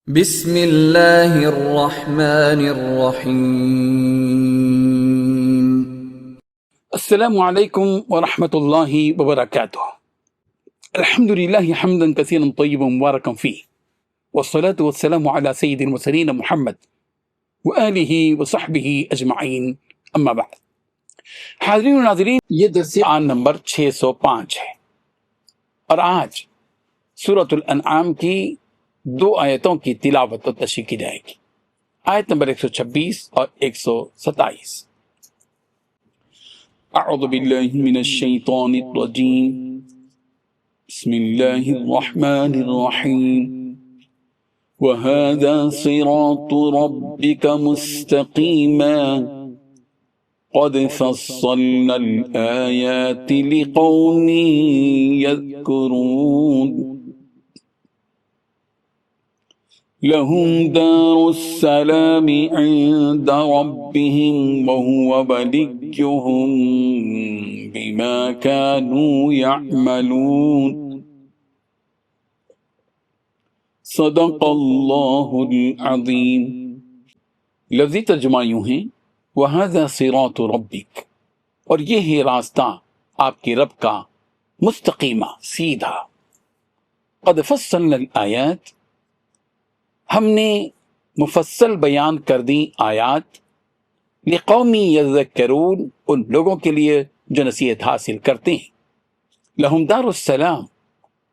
بسم اللہ الرحمن الرحیم۔ السلام علیکم ورحمۃ اللہ وبرکاتہ۔ الحمد للہ حمدا کثیرا طیبا مبارکا فیہ، والصلاة والسلام علی سید المرسلین محمد وآلہ وصحبہ اجمعین، اما بعد۔ حاضرین و ناظرین، یہ درس آن نمبر 605 ہے، اور آج سورۃ الانعام کی 2 آیتوں کی تلاوت و تشریح کی جائے گی، آیت نمبر 126 اور 127۔ اعوذ باللہ من الشیطان الرجیم، بسم اللہ الرحمن الرحیم، وَهَذَا صِرَاطُ رَبِّكَ مُسْتَقِيمًا قَدْ فَصَّلْنَا الْآيَاتِ لِقَوْمٍ يَذْكُرُونَ لَهُمْ دَارُ السَّلَامِ عِندَ رَبِّهِمْ وَهُوَ وَلِيُّهُمْ بِمَا كَانُوا يَعْمَلُونَ۔ صدق اللہ العظیم۔ لفظی ترجمہ یوں ہے، وَهَذَا صِرَاطُ رَبِّكَ، اور یہ ہے راستہ آپ کے رب کا، مستقیمہ، سیدھا۔ قد فصلنا الآیات، ہم نے مفصل بیان کر دی آیات، لقوم یذکرون، ان لوگوں کے لیے جو نصیحت حاصل کرتے ہیں، لہم دار السلام،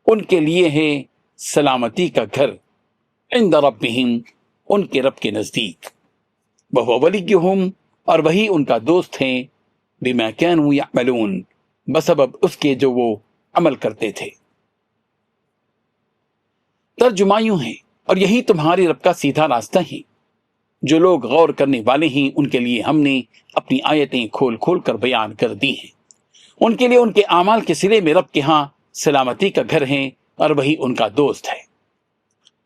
ان کے لیے ہے سلامتی کا گھر، عند ربہم، ان کے رب کے نزدیک، وہو ولیہم، اور وہی ان کا دوست ہیں، بما کانوا یعملون، بسبب اس کے جو وہ عمل کرتے تھے۔ ترجمہ یوں ہے، اور یہی تمہارے رب کا سیدھا راستہ ہے۔ جو لوگ غور کرنے والے ہیں ان کے لیے ہم نے اپنی آیتیں کھول کھول کر بیان کر دی ہیں، ان کے لیے ان کے اعمال کے سلے میں رب کے ہاں سلامتی کا گھر ہیں، اور وہی ان کا دوست ہے۔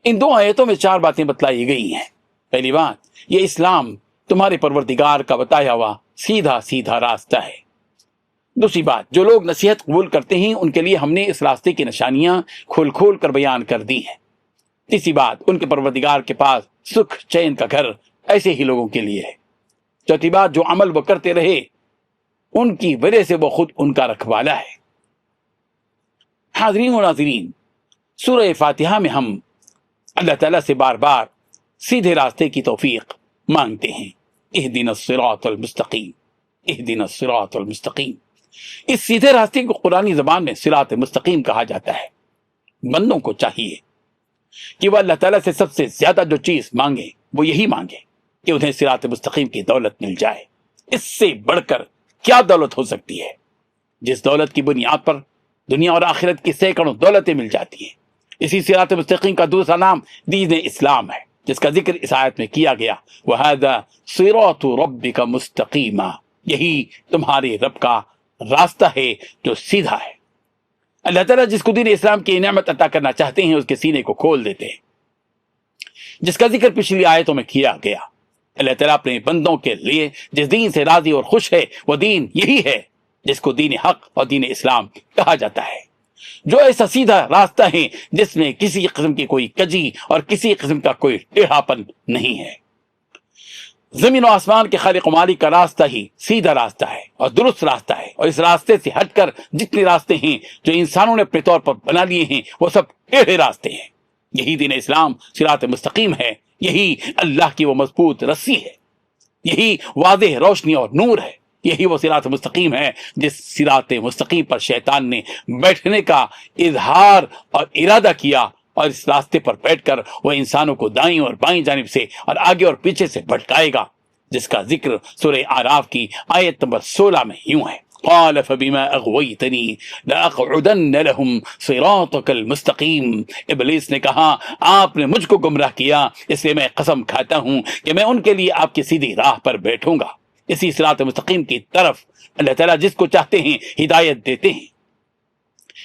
ان 2 آیتوں میں 4 باتیں بتلائی گئی ہیں۔ پہلی بات، یہ اسلام تمہارے پروردگار کا بتایا ہوا سیدھا سیدھا راستہ ہے۔ دوسری بات، جو لوگ نصیحت قبول کرتے ہیں ان کے لیے ہم نے اس راستے کی نشانیاں کھول کھول کر بیان کر دی ہیں۔ تیسری بات، ان کے پروردگار کے پاس سکھ چین کا گھر ایسے ہی لوگوں کے لیے ہے۔ چوتھی بات، جو عمل وہ کرتے رہے ان کی وجہ سے وہ خود ان کا رکھوالا ہے۔ حاضرین و ناظرین، سورہ فاتحہ میں ہم اللہ تعالیٰ سے بار بار سیدھے راستے کی توفیق مانگتے ہیں، اہدنا الصراط المستقیم، اہدنا الصراط المستقیم۔ اس سیدھے راستے کو قرآنی زبان میں صراط مستقیم کہا جاتا ہے۔ بندوں کو چاہیے کہ وہ اللہ تعالیٰ سے سب سے زیادہ جو چیز مانگے وہ یہی مانگے کہ انہیں صراط مستقیم کی دولت مل جائے۔ اس سے بڑھ کر کیا دولت ہو سکتی ہے؟ جس دولت کی بنیاد پر دنیا اور آخرت کی سینکڑوں دولتیں مل جاتی ہیں۔ اسی صراط مستقیم کا دوسرا نام دین اسلام ہے، جس کا ذکر اس آیت میں کیا گیا، وَهَذَا صِرَاطُ رَبِّكَ مُسْتَقِيمًا، یہی تمہارے رب کا راستہ ہے جو سیدھا ہے۔ اللہ تعالیٰ جس کو دین اسلام کی نعمت عطا کرنا چاہتے ہیں اس کے سینے کو کھول دیتے ہیں، جس کا ذکر پچھلی آیتوں میں کیا گیا۔ اللہ تعالیٰ اپنے بندوں کے لیے جس دین سے راضی اور خوش ہے وہ دین یہی ہے جس کو دین حق اور دین اسلام کہا جاتا ہے، جو ایسا سیدھا راستہ ہے جس میں کسی قسم کی کوئی کجی اور کسی قسم کا کوئی ٹیڑھاپن نہیں ہے۔ زمین و آسمان کے خالق و مالک کا راستہ ہی سیدھا راستہ ہے اور درست راستہ ہے، اور اس راستے سے ہٹ کر جتنے راستے ہیں جو انسانوں نے اپنے طور پر بنا لیے ہیں وہ سب ٹیڑھے راستے ہیں۔ یہی دین اسلام صراط مستقیم ہے، یہی اللہ کی وہ مضبوط رسی ہے، یہی واضح روشنی اور نور ہے، یہی وہ صراط مستقیم ہے جس صراط مستقیم پر شیطان نے بیٹھنے کا اظہار اور ارادہ کیا، اور اس راستے پر بیٹھ کر وہ انسانوں کو دائیں اور بائیں جانب سے اور آگے اور پیچھے سے بھٹکائے گا، جس کا ذکر سورہ اعراف کی آیت نمبر 16 میں یوں ہے، قال فبما اغویتنی لاقعدن لهم صراطک المستقیم۔ ابلیس نے کہا آپ نے مجھ کو گمراہ کیا، اس لیے میں قسم کھاتا ہوں کہ میں ان کے لیے آپ کی سیدھی راہ پر بیٹھوں گا۔ اسی صراط مستقیم کی طرف اللہ تعالیٰ جس کو چاہتے ہیں ہدایت دیتے ہیں۔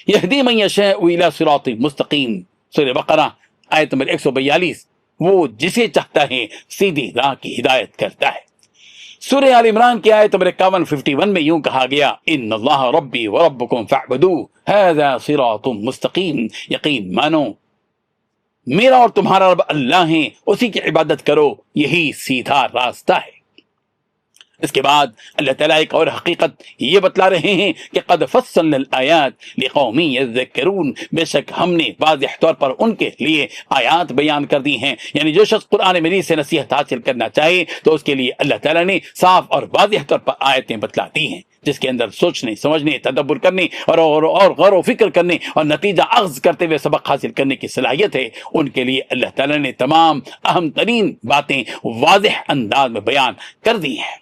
یہدی من یشاء الی صراط مستقیم، سورہ بقرہ آیت نمبر 142، وہ جسے چاہتا ہے سیدھی راہ کی ہدایت کرتا ہے۔ سورہ آل عمران کی آیت نمبر 51 میں یوں کہا گیا، ان اللہ ربی وربکم فاعبدوہ ھذا صراط مستقیم، یقین مانو میرا اور تمہارا رب اللہ ہیں، اسی کی عبادت کرو، یہی سیدھا راستہ ہے۔ اس کے بعد اللہ تعالیٰ ایک اور حقیقت یہ بتلا رہے ہیں کہ قد فصلنا الآیات لقوم یذکرون، بے شک ہم نے واضح طور پر ان کے لیے آیات بیان کر دی ہیں، یعنی جو شخص قرآن مجید سے نصیحت حاصل کرنا چاہے تو اس کے لیے اللہ تعالیٰ نے صاف اور واضح طور پر آیتیں بتلا دی ہیں، جس کے اندر سوچنے، سمجھنے، تدبر کرنے اور غور و فکر کرنے اور نتیجہ اخذ کرتے ہوئے سبق حاصل کرنے کی صلاحیت ہے۔ ان کے لیے اللہ تعالیٰ نے تمام اہم ترین باتیں واضح انداز میں بیان کر دی ہیں،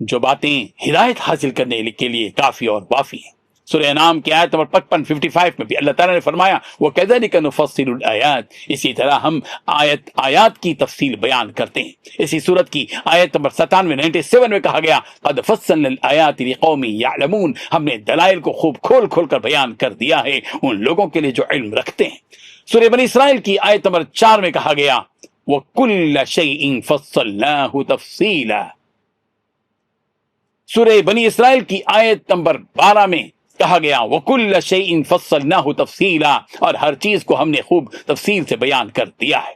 جو باتیں ہدایت حاصل کرنے کے لیے کافی اور وافی ہیں۔ سورہ انعام کی آیت نمبر 55 میں بھی اللہ تعالیٰ نے فرمایا وَكَذَلِكَ نُفَصِّلُ الْآيَاتِ، اسی طرح ہم آیات کی تفصیل بیان کرتے ہیں۔ اسی صورت کی آیت نمبر 97 میں کہا گیا قَدْ فَصَّلْنَا الْآيَاتِ لِقَوْمٍ يَعْلَمُونَ، ہم نے دلائل کو خوب کھول کھول کر بیان کر دیا ہے ان لوگوں کے لیے جو علم رکھتے ہیں۔ سورہ بنی اسرائیل کی آیت نمبر 4 میں کہا گیا وَكُلَّ شَيْءٍ فَصَّلْنَاهُ تَفْصِيلًا، سورہ بنی اسرائیل کی آیت نمبر 12 میں کہا گیا وَكُلَّ شَيْءٍ فَصَّلْنَاهُ تَفْصِيلًا، اور ہر چیز کو ہم نے خوب تفصیل سے بیان کر دیا ہے۔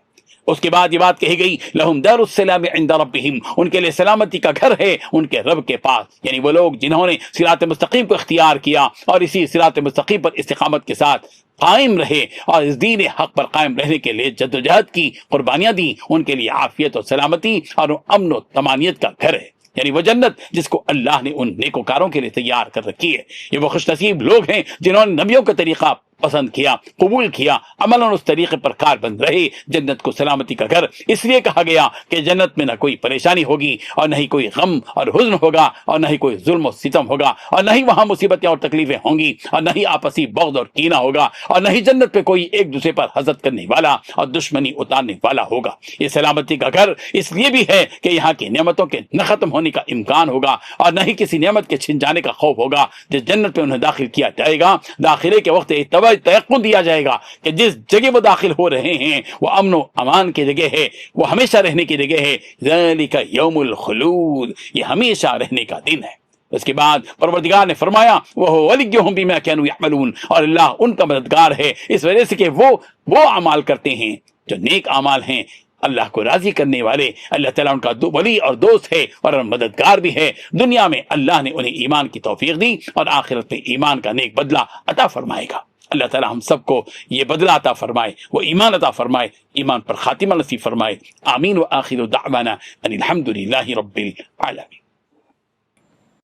اس کے بعد یہ بات کہی گئی لَهُمْ دَارُ السَّلَامِ عِنْدَ رَبِّهِمْ، ان کے لیے سلامتی کا گھر ہے ان کے رب کے پاس، یعنی وہ لوگ جنہوں نے صراط مستقیم کو اختیار کیا اور اسی صراط مستقیم پر استقامت کے ساتھ قائم رہے اور اس دین حق پر قائم رہنے کے لیے جدوجہد کی، قربانیاں دی، ان کے لیے عافیت و سلامتی اور امن و طمانینت کا گھر ہے، یعنی وہ جنت جس کو اللہ نے ان نیکوکاروں کے لیے تیار کر رکھی ہے۔ یہ وہ خوش نصیب لوگ ہیں جنہوں نے نبیوں کا طریقہ پسند کیا، قبول کیا، عمل اس طریقے پر کار بند رہے۔ جنت کو سلامتی کا گھر اس لیے کہا گیا کہ جنت میں نہ کوئی پریشانی ہوگی اور نہ ہی کوئی غم اور حزن ہوگا اور نہ ہی کوئی ظلم و ستم ہوگا اور نہ ہی وہاں مصیبتیں اور تکلیفیں ہوں گی اور نہ ہی آپسی بغض اور کینہ ہوگا اور نہ ہی جنت پہ کوئی ایک دوسرے پر حسد کرنے والا اور دشمنی اتارنے والا ہوگا۔ یہ سلامتی کا گھر اس لیے بھی ہے کہ یہاں کی نعمتوں کے نہ ختم ہونے کا امکان ہوگا اور نہ ہی کسی نعمت کے چھن جانے کا خوف ہوگا۔ جس جنت میں انہیں داخل کیا جائے گا، داخلے کے وقت تیقن دیا جائے گا کہ جس جگہ وہ داخل ہو رہے ہیں وہ امن و امان کی جگہ ہے، وہ ہمیشہ رہنے کی جگہ ہے۔ ذالک یوم الخلود، یہ ہمیشہ رہنے کا دن ہے۔ اس کے بعد پروردگار نے فرمایا وہ ولیہم بما کانوا یعملون، اور اللہ ان کا مددگار ہے اس وجہ سے کہ وہ اعمال کرتے ہیں جو نیک اعمال ہیں، اللہ کو راضی کرنے والے۔ اللہ تعالیٰ ان کا ولی اور دوست ہے اور مددگار بھی ہے۔ دنیا میں اللہ نے انہیں ایمان کی توفیق دی اور آخرت میں ایمان کا نیک بدلہ عطا فرمائے گا۔ اللہ تعالیٰ ہم سب کو یہ بدلہ عطا فرمائے، وہ ایمان عطا فرمائے، ایمان پر خاتمہ نصیب فرمائے۔ آمین وآخر دعوانا ان الحمد للہ رب العالمین۔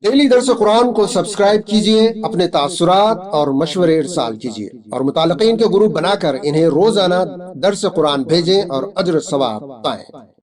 ڈیلی درس قرآن کو سبسکرائب کیجئے، اپنے تاثرات اور مشورے ارسال کیجئے اور متعلقین کے گروپ بنا کر انہیں روزانہ درس قرآن بھیجیں اور اجر ثواب پائیں۔